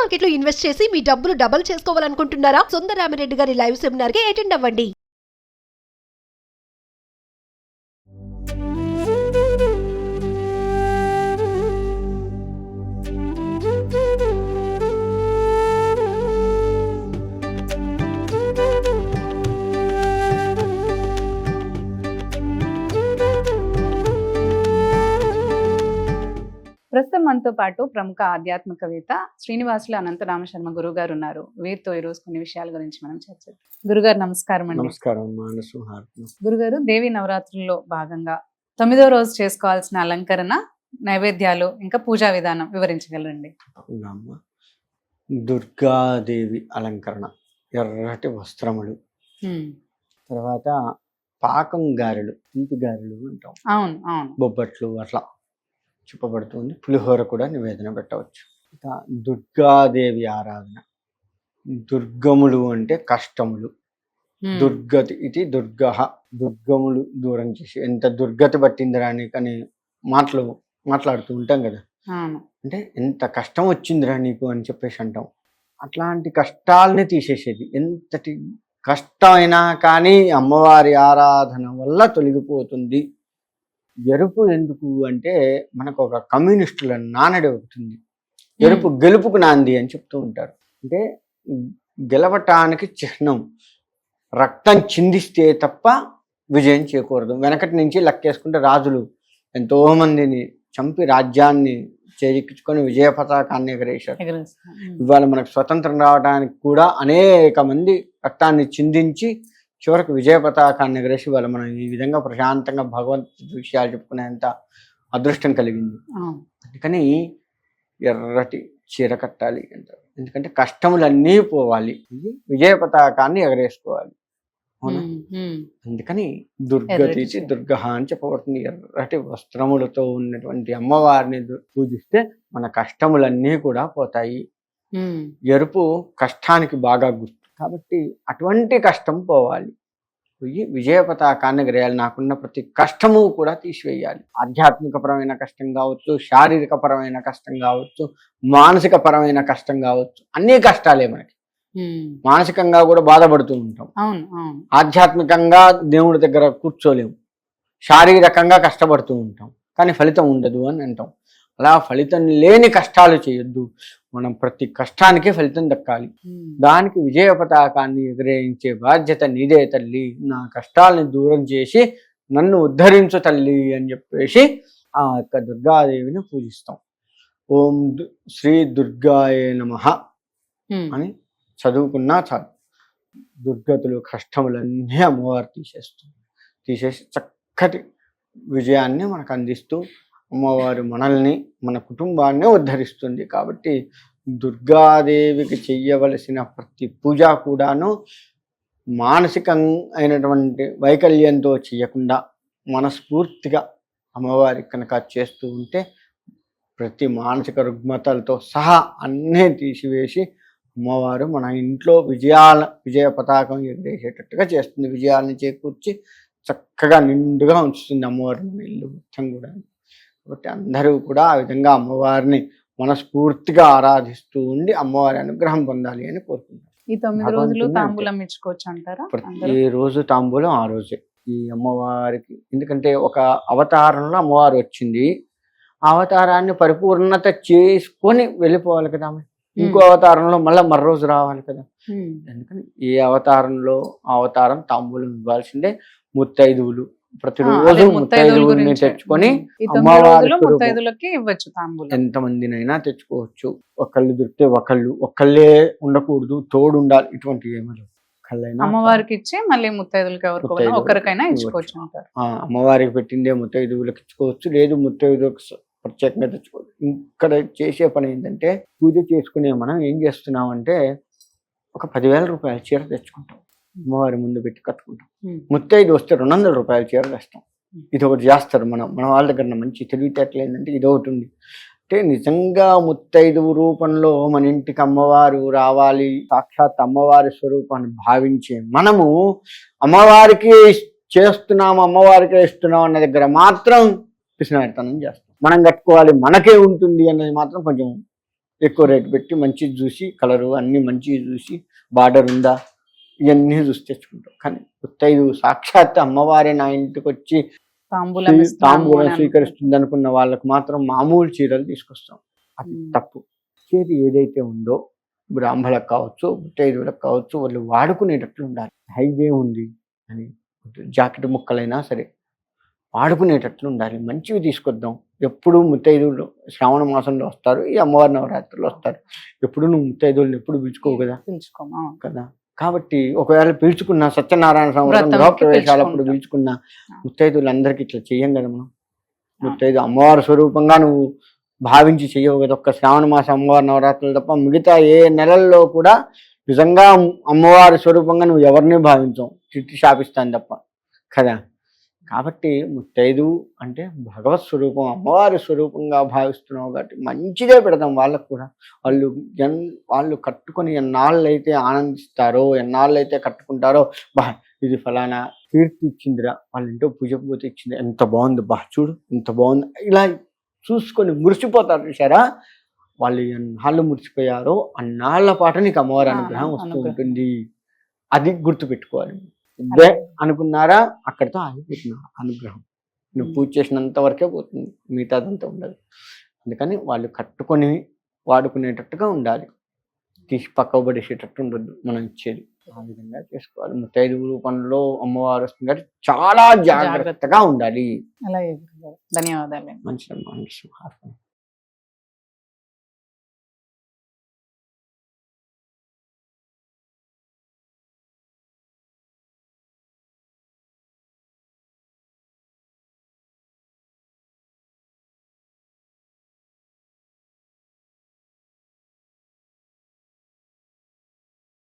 Market లో invest చేసి మీ డబ్బులు డబుల్ చేసుకోవాలనుకుంటున్నారా? సుందరరామిరెడ్డి గారి లైవ్ సెమినార్ కి అటెండ్ అవ్వండి. ప్రస్తుతం మనతో పాటు ప్రముఖ ఆధ్యాత్మికవేత్త శ్రీనివాసులు అనంతరామ శర్మ గురువు గారు ఉన్నారు. వీరితో ఈ రోజు కొన్ని విషయాల గురించి మనం చర్చిద్దాం. గురుగారు నమస్కారం అండి. నమస్కారం. గురుగారు, దేవి నవరాత్రుల్లో భాగంగా 9వ రోజు చేసుకోవాల్సిన అలంకరణ, నైవేద్యాలు, ఇంకా పూజా విధానం వివరించగలరండి? దుర్గాదేవి అలంకరణ, ఎర్రటి వస్త్రములు, తర్వాత పాకం గారెలు, తీపి గారెలు అంటాం. అవును అవును. బొబ్బట్లు అట్లా చెప్పబడుతుంది. పులిహోర కూడా నివేదన పెట్టవచ్చు. ఇక దుర్గాదేవి ఆరాధన. దుర్గములు అంటే కష్టములు. దుర్గతి ఇది దుర్గ. దుర్గములు దూరం చేసి, ఎంత దుర్గతి పట్టిందిరా నీకని మాట్లాడుతూ ఉంటాం కదా. అంటే ఎంత కష్టం వచ్చిందిరా నీకు అని చెప్పేసి అంటాం. అట్లాంటి కష్టాలని తీసేసేది. ఎంతటి కష్టమైనా కానీ అమ్మవారి ఆరాధన వల్ల తొలగిపోతుంది. ఎరుపు ఎందుకు అంటే మనకు ఒక కమ్యూనిస్టుల నానడి అవుతుంది. ఎరుపు గెలుపుకు నాంది అని చెప్తూ ఉంటారు. అంటే గెలవటానికి చిహ్నం. రక్తం చిందిస్తే తప్ప విజయం చేయకూడదు. వెనకటి నుంచి లెక్కేసుకుంటే రాజులు ఎంతో మందిని చంపి రాజ్యాన్ని చేజిక్కించుకొని విజయ పతాకాన్ని ఎగరేశారు. ఇవాళ మనకు స్వతంత్రం రావడానికి కూడా అనేక మంది రక్తాన్ని చిందించి చివరికి విజయ పతాకాన్ని ఎగరేసి వాళ్ళు మనం ఈ విధంగా ప్రశాంతంగా భగవంతుడి విషయాలు చెప్పుకునేంత అదృష్టం కలిగింది. అందుకని ఎర్రటి చీర కట్టాలి అంటారు. ఎందుకంటే కష్టములన్నీ పోవాలి, విజయ పతాకాన్ని ఎగరేసుకోవాలి. అవునా? అందుకని దుర్గతి దుర్గ అని చెప్పబడుతుంది. ఎర్రటి వస్త్రములతో ఉన్నటువంటి అమ్మవారిని పూజిస్తే మన కష్టములన్నీ కూడా పోతాయి. ఎరుపు కష్టానికి బాగా గుర్తు కాబట్టి అటువంటి కష్టం పోవాలి, పోయి విజయ పతాకాన్ని ఎగరేయాలి. నాకున్న ప్రతి కష్టము కూడా తీసివేయాలి. ఆధ్యాత్మికపరమైన కష్టం కావచ్చు, శారీరక పరమైన కష్టం కావచ్చు, మానసిక పరమైన కష్టం కావచ్చు. అన్ని కష్టాలే మనకి. మానసికంగా కూడా బాధపడుతూ ఉంటాం. ఆధ్యాత్మికంగా దేవుడి దగ్గర కూర్చోలేము, శారీరకంగా కష్టపడుతూ ఉంటాం, కానీ ఫలితం ఉండదు అని అంటాం. అలా ఫలితం లేని కష్టాలు చేయొద్దు. మనం ప్రతి కష్టానికి ఫలితం దక్కాలి. దానికి విజయ పతాకాన్ని ఎగరేయించే బాధ్యత నీదే తల్లి. నా కష్టాలని దూరం చేసి నన్ను ఉద్ధరించు తల్లి అని చెప్పేసి ఆ యొక్క దుర్గాదేవిని పూజిస్తాం. ఓం శ్రీ దుర్గాయే నమః అని చదువుకున్నా చాలు. దుర్గతులు కష్టములన్నీ అమ్మవారు తీసేసి చక్కటి విజయాన్ని మనకు అందిస్తూ అమ్మవారు మనల్ని, మన కుటుంబాన్ని ఉద్ధరిస్తుంది. కాబట్టి దుర్గాదేవికి చెయ్యవలసిన ప్రతి పూజ కూడాను మానసికమైనటువంటి వైకల్యంతో చేయకుండా మనస్ఫూర్తిగా అమ్మవారికి కనుక చేస్తూ ఉంటే ప్రతి మానసిక రుగ్మతలతో సహా అన్నీ తీసివేసి అమ్మవారు మన ఇంట్లో విజయ పతాకం ఎగరేసేటట్టుగా చేస్తుంది. విజయాలను చేకూర్చి చక్కగా నిండుగా ఉంచుతుంది అమ్మవారు మన ఇల్లు మొత్తం కూడా. కాబట్టి అందరూ కూడా ఆ విధంగా అమ్మవారిని మనస్ఫూర్తిగా ఆరాధిస్తూ ఉండి అమ్మవారి అనుగ్రహం పొందాలి అని కోరుకుంటారు. ఈ 9 రోజులు తాంబూలం ఇచ్చుకోవచ్చు అంటారా? ప్రతి రోజు తాంబూలం ఆ రోజే ఈ అమ్మవారికి. ఎందుకంటే ఒక అవతారంలో అమ్మవారు వచ్చింది, ఆ అవతారాన్ని పరిపూర్ణత చేసుకొని వెళ్ళిపోవాలి కదా. ఇంకో అవతారంలో మరో రోజు రావాలి కదా. ఎందుకని ఏ అవతారంలో ఆ అవతారం తాంబూలం ఇవ్వాల్సిందే. ముత్తైదువులు ప్రతిరోజు ముత్తైదువుల్ని తెచ్చుకొని ముత్తైదువులకి ఇవ్వచ్చు తాంబూలం. ఎంతమందినైనా తెచ్చుకోవచ్చు. ఒకళ్ళు దొరికితే ఒకళ్ళే ఉండకూడదు, తోడు ఉండాలి. ఇటువంటి ఏమీ అమ్మవారికి ఇచ్చి మళ్ళీ ముత్తైదులకి ఒకరికైనా ఇచ్చుకోవచ్చు అంటారు. అమ్మవారికి పెట్టిందే ముత్తైదువులకు ఇచ్చుకోవచ్చు, లేదు ముత్తైదువులకు ప్రత్యేకంగా తెచ్చుకోవచ్చు. ఇక్కడ చేసే పని ఏంటంటే, పూజ చేసుకునే మనం ఏం చేస్తున్నామంటే ఒక 10,000 రూపాయల చీర తెచ్చుకుంటాం, అమ్మవారి ముందు పెట్టి కట్టుకుంటాం. ముత్తైదు వస్తే 200 రూపాయల చీర తెస్తాం. ఇది ఒకటి చేస్తారు మన వాళ్ళ దగ్గర. మంచి తెలివితేటలు ఏంటంటే ఇది ఒకటి ఉంది. అంటే నిజంగా ముత్తైదువు రూపంలో మన ఇంటికి అమ్మవారు రావాలి, సాక్షాత్ అమ్మవారి స్వరూపాన్ని భావించే మనము అమ్మవారికి చేస్తున్నాము, అమ్మవారికే ఇస్తున్నాం అన్న దగ్గర మాత్రం పిసినారితనం చేస్తాం. మనం కట్టుకోవాలి, మనకే ఉంటుంది అన్నది మాత్రం కొంచెం ఎక్కువ రేటు పెట్టి మంచిది చూసి కలరు అన్ని మంచివి చూసి బార్డర్ ఉందా ఇవన్నీ చూసి తెచ్చుకుంటాం. కానీ ముత్తైదు సాక్షాత్ అమ్మవారే నా ఇంటికి వచ్చి తాంబూలం ఇస్తున్నాము తాంబూలం అని స్వీకరిస్తుంది అనుకున్న వాళ్ళకు మాత్రం మామూలు చీరలు తీసుకొస్తాం. అది తప్పు. ఏది ఏదైతే ఉందో బ్రాహ్మణులకు కావచ్చు ముత్తైదువులకు కావచ్చు వాళ్ళు వాడుకునేటట్లు ఉండాలి. హైదే ఉంది అని జాకెట్ ముక్కలైనా సరే వాడుకునేటట్లు ఉండాలి. మంచివి తీసుకొద్దాం. ఎప్పుడు ముత్తైదువులు శ్రావణ మాసంలో వస్తారు, ఈ అమ్మవారి నవరాత్రులు వస్తారు. ఎప్పుడు నువ్వు ముత్తైదువులను ఎప్పుడు పిలుచుకోవు కదా పిలుచుకోమా కదా. కాబట్టి ఒకవేళ పిలుచుకున్న సత్యనారాయణ సంవత్సరం వ్రతంకి గృహప్రవేశాలప్పుడు పిలుచుకున్న ముత్తైదువులందరికీ ఇట్లా చెయ్యం కదా మనం. ముత్తైదు అమ్మవారి స్వరూపంగా నువ్వు భావించి చెయ్యవు కదా. ఒక్క శ్రావణ మాసం అమ్మవారి నవరాత్రులు తప్ప మిగతా ఏ నెలల్లో కూడా నిజంగా అమ్మవారి స్వరూపంగా నువ్వు ఎవరిని భావించవు, తిట్టి శాపిస్తాను తప్ప కదా. కాబట్టి ముత్తైదు అంటే భగవత్ స్వరూపం అమ్మవారి స్వరూపంగా భావిస్తున్నావు కాబట్టి మంచిదే పెడతాం వాళ్ళకు కూడా. వాళ్ళు కట్టుకొని ఎన్నాళ్ళైతే ఆనందిస్తారో ఎన్నాళ్ళైతే కట్టుకుంటారో ఇది ఫలానా కీర్తి ఇచ్చిందిరా వాళ్ళ ఇంట్లో పూజ పోతే ఇచ్చింది, ఎంత బాగుంది చూడు ఎంత బాగుంది, ఇలా చూసుకొని మురిసిపోతారు చూసారా. వాళ్ళు ఎన్నాళ్ళు మురిసిపోయారో అన్నాళ్ల పాటు నీకు అమ్మవారి అనుగ్రహం వస్తూ ఉంటుంది. అది గుర్తుపెట్టుకోవాలి. ఇదే అనుకున్నారా అక్కడితో ఆగిపోతుంది అనుగ్రహం. నువ్వు పూజ చేసినంత వరకే పోతుంది, మిగతాదంతా ఉండదు. అందుకని వాళ్ళు కట్టుకొని వాడుకునేటట్టుగా ఉండాలి. తీసి పక్కకు పడేసేటట్టు ఉండద్దు మనం ఇచ్చేది. ఆ విధంగా చేసుకోవాలి. ముత్తైదు రూపంలో అమ్మవారు వస్తుంది కాబట్టి చాలా జాగ్రత్తగా ఉండాలి. అలాగే ధన్యవాదాలు. మంచిదమ్మా.